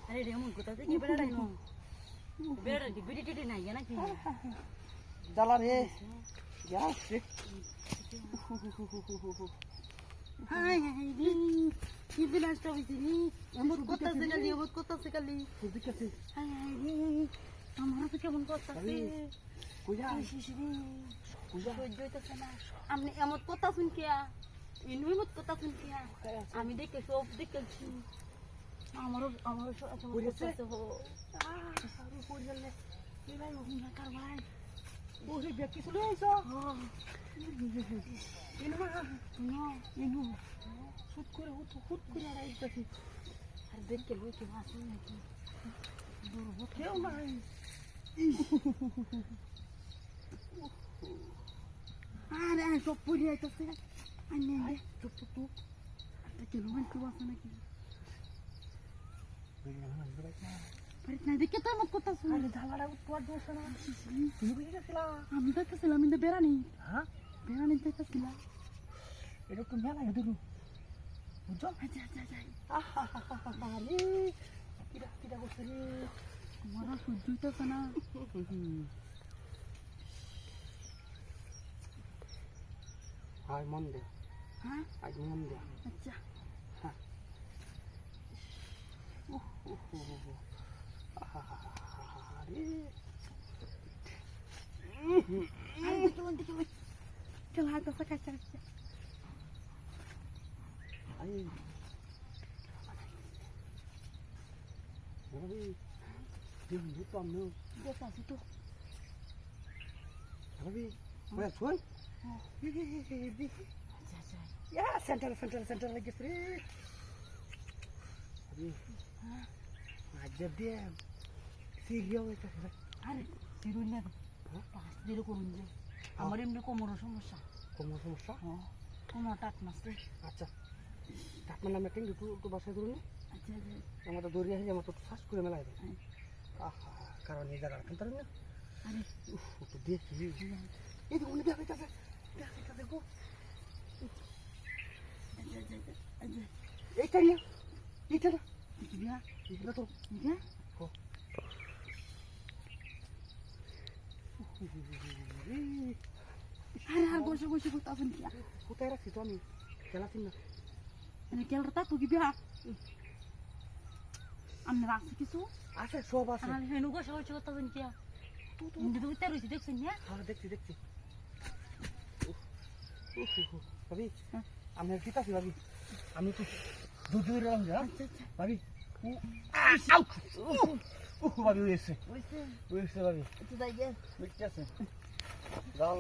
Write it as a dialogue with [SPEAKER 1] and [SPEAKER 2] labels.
[SPEAKER 1] আরে রে মন কোথা থেকে বেড়াই নো বেড়া দি বিড়ি টিটি নাই নাকি
[SPEAKER 2] জ্বালা রে গ্যাস রে
[SPEAKER 1] হাই হাই রে কি বিলাসটা হইছে নি আমার কোথা থেকে খালি
[SPEAKER 2] ঠিক আছে
[SPEAKER 1] হাই হাই রে আমার তো কেমন করতাছে
[SPEAKER 2] কইয়া
[SPEAKER 1] কইয়া হইতাছে না আপনি এমন কথা শুন কিয়া ইনুই মত কথা শুন কিয়া আমি দেখে সব দেখেছি আমারও সব করতেছে হো
[SPEAKER 2] আরে কইলে এই ভাই না কার ভাই ওরে ব্যক্তি চলে আইছো ইনু হুট করে আইতাছি
[SPEAKER 1] আর দেখে লই কি মাছ নাকি
[SPEAKER 2] কেউ নাই
[SPEAKER 1] আরে সব পড়ে আইতাছে আনে
[SPEAKER 2] চুপ
[SPEAKER 1] কেন মানে কি বাসা নাকি
[SPEAKER 2] আরে
[SPEAKER 1] না দেখে তো আমার কথা শুন
[SPEAKER 2] ঝালাটা উৎপাদ দোষ না তুমি বুঝে গেছিলা
[SPEAKER 1] আমি দেখতেছিলাম কিন্তু বেড়ানি
[SPEAKER 2] হ্যাঁ
[SPEAKER 1] বেড়ানি দেখতেছিলাম
[SPEAKER 2] এটা তুমি মেলা হেদুরু বুঝছো
[SPEAKER 1] আচ্ছা
[SPEAKER 2] আরে কিরা করছে রে
[SPEAKER 1] আমার সহ্য হইতেছে না
[SPEAKER 2] হাই মন দে
[SPEAKER 1] হ্যাঁ
[SPEAKER 2] আজ মন দে
[SPEAKER 1] আচ্ছা
[SPEAKER 2] হ্যাঁ আরে
[SPEAKER 1] চল হাতে কাছে
[SPEAKER 2] আরে Ravi, dia lupa nu.
[SPEAKER 1] Biasa situ.
[SPEAKER 2] Ravi, mana cuy? Ya, center lagi free. Ravi, ajar dia. Serius itu.
[SPEAKER 1] আরে সিরুই না পাঁচ দিলে করুন যে আমার এমনি কোমর সমস্যা
[SPEAKER 2] কোমর সমস্যা
[SPEAKER 1] কোমর টাক মাসে
[SPEAKER 2] আচ্ছা আপনার নামে কেন একটু বাসায় ধরুন
[SPEAKER 1] আচ্ছা
[SPEAKER 2] আমার তো দৌড়িয়ে আসলে আমার তো ফার্স্ট করে মেলায় দেয় আহা কারণ এই জায়গা রাখেন তার না
[SPEAKER 1] আরে
[SPEAKER 2] তো দেখি এই দেখুন দেখো দেখো এইটা নিয়ে এইটা না এগুলো তো
[SPEAKER 1] আরে আর বসে করতে আসেন কি
[SPEAKER 2] কোথায় রাখছি তো আমি খেলাছি না
[SPEAKER 1] মানে কেলটা তো কি বিয়া আমি রাখছি কিছু
[SPEAKER 2] আছে সব আছে
[SPEAKER 1] আর হেনু বসে করতে আসেন কি কিন্তু তুমি তার রয়েছে দেখছেন না
[SPEAKER 2] হ্যাঁ দেখছি ভাবি আমি ঠিক আছি ভাবি আমি তো দুধ রাখলাম যা ভাবি ভাবি হয়েছে ভাবি
[SPEAKER 1] একটু যাই গে
[SPEAKER 2] ঠিক আছে যাও